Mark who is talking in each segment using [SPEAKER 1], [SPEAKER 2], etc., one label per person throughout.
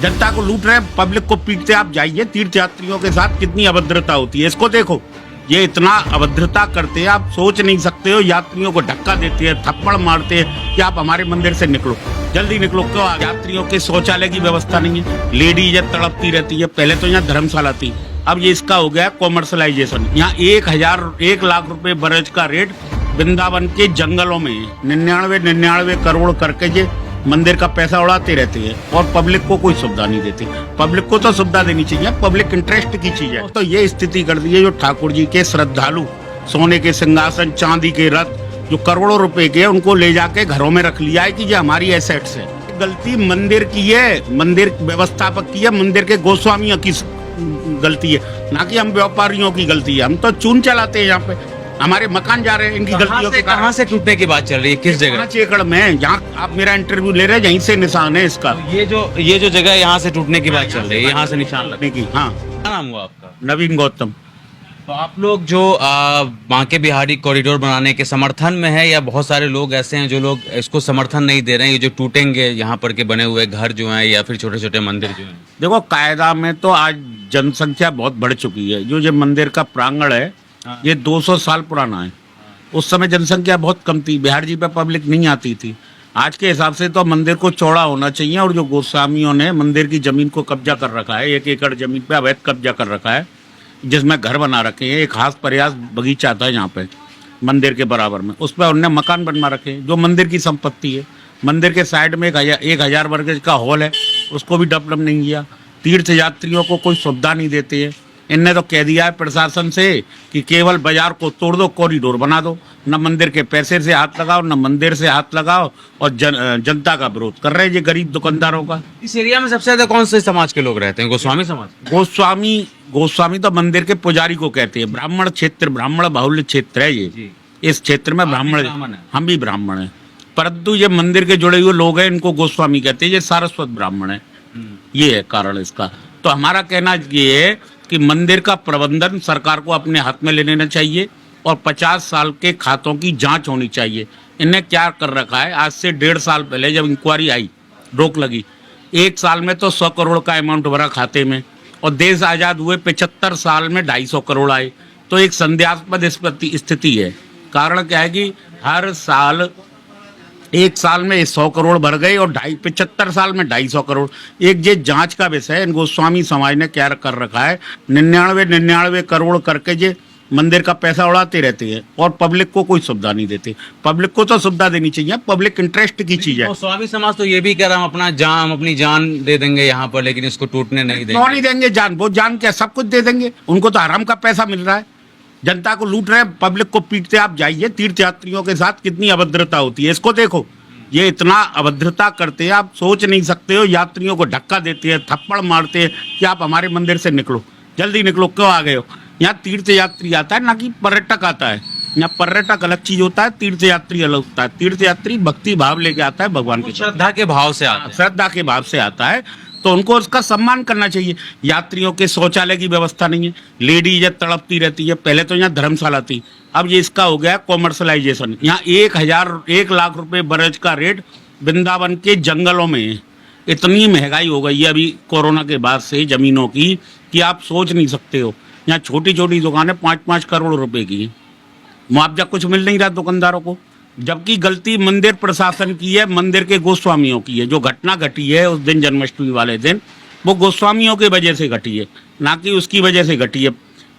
[SPEAKER 1] जनता को लूट रहे हैं, पब्लिक को पीटते। आप जाइए तीर्थ यात्रियों के साथ कितनी अभद्रता होती है, इसको देखो। ये इतना अभद्रता करते हैं, आप सोच नहीं सकते हो। यात्रियों को धक्का देते हैं, थप्पड़ मारते हैं कि आप हमारे मंदिर से निकलो, जल्दी निकलो। क्यों? यात्रियों के शौचालय की व्यवस्था नहीं है, लेडीज तड़पती रहती है। पहले तो यहाँ धर्मशाला थी, अब ये इसका हो गया कॉमर्शलाइजेशन। यहाँ 1 लाख रुपए बरज का रेट वृंदावन के जंगलों में 99 करोड़ करके ये मंदिर का पैसा उड़ाते रहते हैं और पब्लिक को कोई सुविधा नहीं देते। पब्लिक को तो सुविधा देनी चाहिए, पब्लिक इंटरेस्ट की चीज है। तो ये स्थिति कर दी है जो ठाकुर जी के श्रद्धालु सोने के सिंहासन, चांदी के रथ जो करोड़ों रुपए के, उनको ले जाके घरों में रख लिया है कि ये हमारी एसेट्स है। गलती मंदिर की है, मंदिर व्यवस्थापक की है, मंदिर के गोस्वामियों की गलती है, ना कि हम व्यापारियों की गलती है। हम तो चून चलाते हैं, यहाँ पे हमारे मकान जा रहे हैं इनकी गलतियों के कारण।
[SPEAKER 2] कहाँ से टूटने की बात चल रही है, किस जगह?
[SPEAKER 1] 5 एकड़ में, जहाँ आप मेरा इंटरव्यू ले रहे हैं, यहीं से निशान है इसका।
[SPEAKER 2] ये जो जगह यहाँ से टूटने की बात चल रही है, यहाँ से निशान लगने
[SPEAKER 1] की। हाँ,
[SPEAKER 2] क्या नाम हुआ आपका?
[SPEAKER 1] नवीन गौतम।
[SPEAKER 2] तो आप लोग जो बांके बिहारी कॉरिडोर बनाने के समर्थन में है, या बहुत सारे लोग ऐसे हैं जो लोग इसको समर्थन नहीं दे रहे हैं, ये जो टूटेंगे यहाँ पर के बने हुए घर जो हैं या फिर छोटे छोटे मंदिर जो हैं?
[SPEAKER 1] देखो, कायदा में तो आज जनसंख्या बहुत बढ़ चुकी है। जो ये मंदिर का प्रांगण है, ये 200 साल पुराना है। उस समय जनसंख्या बहुत कम थी, बिहार जी पे पब्लिक नहीं आती थी। आज के हिसाब से तो मंदिर को चौड़ा होना चाहिए। और जो गोस्वामियों ने मंदिर की जमीन को कब्जा कर रखा है, 1 एकड़ जमीन पे अवैध कब्जा कर रखा है, जिसमें घर बना रखे हैं। एक खास प्रयास बगीचा था यहाँ पे मंदिर के बराबर में, उस पर उन्होंने मकान बनवा रखे हैं जो मंदिर की संपत्ति है। मंदिर के साइड में 1000 वर्ग का हॉल है, उसको भी डेवलप नहीं किया। तीर्थ यात्रियों को कोई सुविधा नहीं देते हैं। इनने तो कह दिया है प्रशासन से कि केवल बाजार को तोड़ दो, कॉरिडोर बना दो। न मंदिर के पैसे से हाथ लगाओ, न मंदिर से हाथ लगाओ, और जनता का विरोध कर रहे हैं ये गरीब दुकानदारों का।
[SPEAKER 2] इस एरिया में सबसे ज्यादा कौन से समाज के लोग रहते हैं? गोस्वामी समाज?
[SPEAKER 1] गोस्वामी तो मंदिर के पुजारी को कहते हैं। ब्राह्मण क्षेत्र, ब्राह्मण बाहुल्य क्षेत्र है ये। इस क्षेत्र में ब्राह्मण, हम भी ब्राह्मण हैं, परंतु ये मंदिर के जुड़े हुए लोग हैं, इनको गोस्वामी कहते हैं। ये सारस्वत ब्राह्मण है, ये है कारण इसका। तो हमारा कहना ये है कि मंदिर का प्रबंधन सरकार को अपने हाथ में ले लेना चाहिए और 50 साल के खातों की जांच होनी चाहिए। इनने क्या कर रखा है, आज से 1.5 साल पहले जब इंक्वायरी आई, रोक लगी, 1 साल में तो 100 करोड़ का अमाउंट भरा खाते में, और देश आज़ाद हुए 75 साल में 250 करोड़ आए। तो एक संदेहास्पद स्थिति है। कारण क्या है कि हर साल 1 साल में 100 करोड़ भर गए और 75 साल में 250 करोड़। एक ये जांच का विषय है। इन गोस्वामी समाज ने क्या कर रखा है, 99 करोड़ करके ये मंदिर का पैसा उड़ाते रहते हैं और पब्लिक को कोई सुविधा नहीं देते। पब्लिक को तो सुविधा देनी चाहिए, पब्लिक इंटरेस्ट की चीज है।
[SPEAKER 2] गोस्वामी समाज तो ये भी कह रहा हम अपनी जान दे देंगे यहाँ पर, लेकिन इसको टूटने नहीं देंगे।
[SPEAKER 1] क्यों नहीं देंगे जान? वो जान क्या, सब कुछ दे देंगे। उनको तो हराम का पैसा मिल रहा है, जनता को लूट रहे हैं, पब्लिक को पीटते। आप जाइए तीर्थ यात्रियों के साथ कितनी अभद्रता होती है, इसको देखो। ये इतना अभद्रता करते हैं, आप सोच नहीं सकते हो। यात्रियों को धक्का देते हैं, थप्पड़ मारते हैं कि आप हमारे मंदिर से निकलो, जल्दी निकलो। क्यों आ गए हो? यहाँ तीर्थ यात्री आता है, ना कि पर्यटक आता है। यहाँ पर्यटक अलग चीज होता है, तीर्थ यात्री अलग होता है। तीर्थ यात्री भक्ति भाव लेके आता है, भगवान की
[SPEAKER 2] श्रद्धा के भाव से आता है,
[SPEAKER 1] श्रद्धा के भाव से आता है, तो उनको उसका सम्मान करना चाहिए। यात्रियों के शौचालय की व्यवस्था नहीं है, लेडीज तड़पती रहती है। पहले तो यहाँ धर्मशाला थी, अब ये इसका हो गया कॉमर्शलाइजेशन। यहाँ 1 लाख रुपए बरज का रेट वृंदावन के जंगलों में है। इतनी महंगाई हो गई है अभी कोरोना के बाद से जमीनों की कि आप सोच नहीं सकते हो। यहाँ छोटी छोटी दुकानें 5-5 करोड़ रुपए की, मुआवजा कुछ मिल नहीं रहा दुकानदारों को, जबकि गलती मंदिर प्रशासन की है, मंदिर के गोस्वामियों की है। जो घटना घटी है उस दिन, जन्माष्टमी वाले दिन, वो गोस्वामियों की वजह से घटी है, ना कि उसकी वजह से घटी है,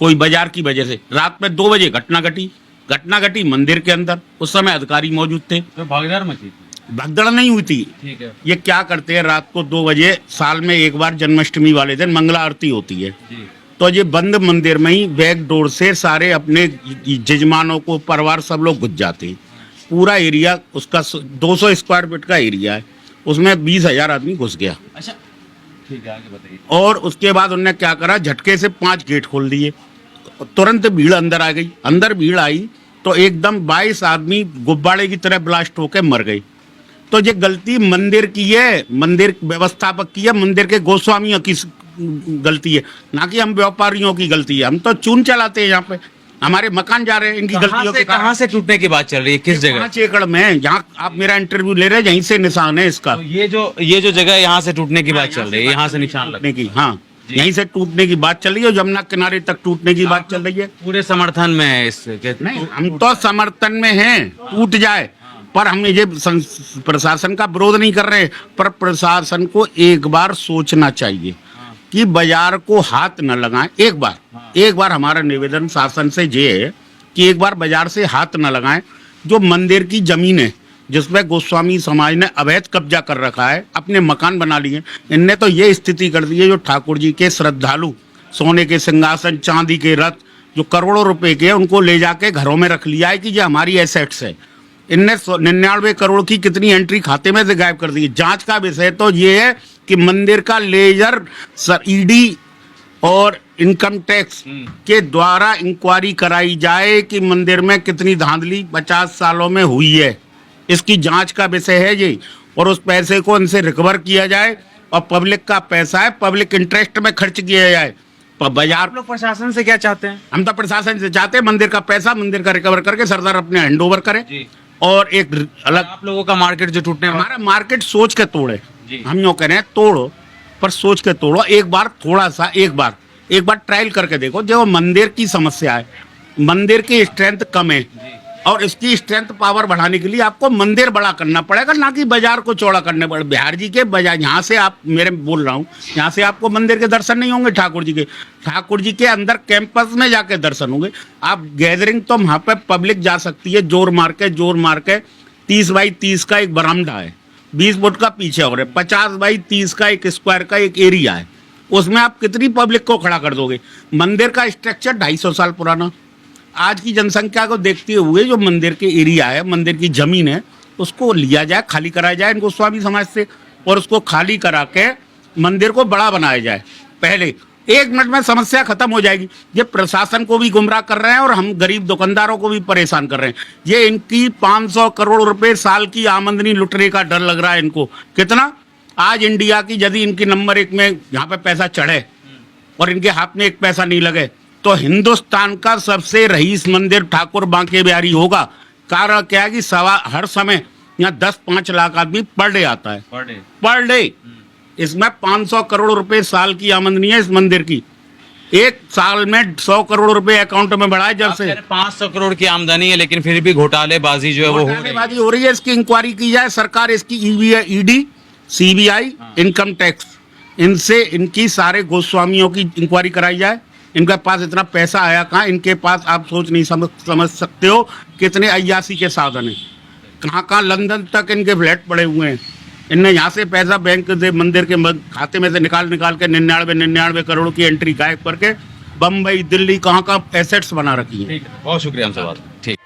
[SPEAKER 1] कोई बाजार की वजह से। रात में 2 बजे घटना घटी मंदिर के अंदर। उस समय अधिकारी मौजूद थे,
[SPEAKER 2] तो भगदड़ मची थी।
[SPEAKER 1] भगदड़ नहीं हुई थी।
[SPEAKER 2] ठीक है।
[SPEAKER 1] ये क्या करते हैं, रात को 2 बजे साल में एक बार जन्माष्टमी वाले दिन मंगला आरती होती है, तो ये बंद मंदिर में ही बैक डोर से सारे अपने जजमानों को, परिवार सब लोग घुस जाते हैं। पूरा एरिया उसका 200 स्क्वायर फीट का एरिया है, उसमें 20,000 आदमी घुस गया।
[SPEAKER 2] अच्छा, ठीक है, आगे बताइए।
[SPEAKER 1] और उसके बाद उन्होंने क्या करा, झटके से 5 गेट खोल दिए, तुरंत भीड़ अंदर आ गई। अंदर भीड़ आई तो एकदम 22 आदमी गुब्बारे की तरह ब्लास्ट होकर मर गए। तो ये गलती मंदिर की है, मंदिर व्यवस्थापक की है, मंदिर के गोस्वामियों की गलती है, ना कि हम व्यापारियों की गलती है। हम तो चून चलाते हैं यहाँ पे, हमारे मकान जा रहे हैं इनकी गलतियों के कारण।
[SPEAKER 2] कहाँ से टूटने की बात चल रही है, किस जगह?
[SPEAKER 1] 5 एकड़ में, जहाँ आप मेरा इंटरव्यू ले रहे हैं, यहीं से निशान है इसका।
[SPEAKER 2] तो ये जो जगह है, यहाँ से टूटने की बात चल रही है, यहाँ से निशान लगने
[SPEAKER 1] टूटने की, हाँ यहीं से टूटने की बात चल रही है, जमुना किनारे तक टूटने की बात चल रही है।
[SPEAKER 2] पूरे समर्थन में है इसके?
[SPEAKER 1] नहीं, हम तो समर्थन में हैं, टूट जाए, पर हम ये प्रशासन का विरोध नहीं कर रहे, पर प्रशासन को एक बार सोचना चाहिए कि बाजार को हाथ न लगाएं। एक बार हमारा निवेदन शासन से ये है कि एक बार बाजार से हाथ न लगाएं। जो मंदिर की जमीन है जिसमें गोस्वामी समाज ने अवैध कब्जा कर रखा है, अपने मकान बना लिए, इनने तो ये स्थिति कर दी है, जो ठाकुर जी के श्रद्धालु सोने के सिंहासन, चांदी के रथ जो करोड़ों रुपए के, उनको ले जाके घरों में रख लिया है कि ये हमारी एसेट्स है। इनने 99 करोड़ की कितनी एंट्री खाते में से गायब कर दी है। जांच का विषय तो ये है कि मंदिर का लेजर ईडी और इनकम टैक्स के द्वारा इंक्वायरी कराई जाए कि मंदिर में कितनी धांधली 50 सालों में हुई है। इसकी जांच का विषय है ये, और उस पैसे को इनसे रिकवर किया जाए, और पब्लिक का पैसा है, पब्लिक इंटरेस्ट में खर्च किया जाए। बाजार
[SPEAKER 2] लोग प्रशासन से क्या चाहते हैं?
[SPEAKER 1] हम तो प्रशासन से चाहते हैं मंदिर का पैसा मंदिर का रिकवर करके सरदार अपने हैंड ओवर करे, और एक अलग
[SPEAKER 2] आप लोगों का मार्केट जो टूटने वाला,
[SPEAKER 1] हमारा मार्केट सोच के तोड़े।
[SPEAKER 2] जी।
[SPEAKER 1] हम यूँ कह रहे हैं तोड़ो, पर सोच के तोड़ो। एक बार थोड़ा सा एक बार ट्रायल करके देखो। जो मंदिर की समस्या है, मंदिर की स्ट्रेंथ कम है, और इसकी स्ट्रेंथ पावर बढ़ाने के लिए आपको मंदिर बड़ा करना पड़ेगा, ना कि बाजार को चौड़ा करने पड़े। बिहार जी के बाजार, यहाँ से आप मेरे बोल रहा हूँ, यहाँ से आपको मंदिर के दर्शन नहीं होंगे ठाकुर जी के अंदर कैंपस में जाके दर्शन होंगे। आप गैदरिंग तो वहाँ पे पब्लिक जा सकती है, जोर मार के 30 बाई 30 का एक बरामदा है, 20 फुट का पीछे और है, 50 बाई 30 का एक स्क्वायर का एक एरिया है। उसमें आप कितनी पब्लिक को खड़ा कर दोगे? मंदिर का स्ट्रक्चर 250 साल पुराना, आज की जनसंख्या को देखते हुए जो मंदिर के एरिया है, मंदिर की जमीन है, उसको लिया जाए, खाली कराया जाए इनको गोस्वामी समाज से, और उसको खाली करा के मंदिर को बड़ा बनाया जाए। पहले 1 मिनट में समस्या खत्म हो जाएगी। ये प्रशासन को भी गुमराह कर रहे हैं, और हम गरीब दुकानदारों को भी परेशान कर रहे हैं। ये इनकी 500 करोड़ रुपए साल की आमदनी लुटने का डर लग रहा है इनको। कितना? आज इंडिया की यदि इनकी नंबर 1 में यहाँ पे पैसा चढ़े और इनके हाथ में 1 पैसा नहीं लगे, तो हिंदुस्तान का सबसे रईस मंदिर ठाकुर बांके बिहारी होगा। कारण क्या है कि हर समय यहाँ 10-5 लाख आदमी पर डे आता है, पर डे। इसमें 500 करोड़ रुपए साल की आमदनी है इस मंदिर की। एक साल में 100 करोड़ रुपए अकाउंट में बढ़ा है जब से।
[SPEAKER 2] 500 करोड़ की आमदनी है, लेकिन फिर भी घोटालेबाजी जो है वो
[SPEAKER 1] घोटालेबाजी हो रही है। इसकी इंक्वायरी की जाए सरकार, इसकी ईडी, सीबीआई, इनकम टैक्स, इनसे इनकी सारे गोस्वामियों की इंक्वायरी कराई जाए। इनके पास इतना पैसा आया कहाँ? इनके पास आप सोच नहीं समझ सकते हो कितने अय्यासी के साधन हैं। कहाँ लंदन तक इनके फ्लैट पड़े हुए हैं। इनने यहाँ से पैसा बैंक से मंदिर के खाते में से निकाल के 99 करोड़ की एंट्री गायब करके बम्बई, दिल्ली, कहाँ एसेट्स बना रखी है।
[SPEAKER 2] बहुत शुक्रिया हमसे बात। ठीक।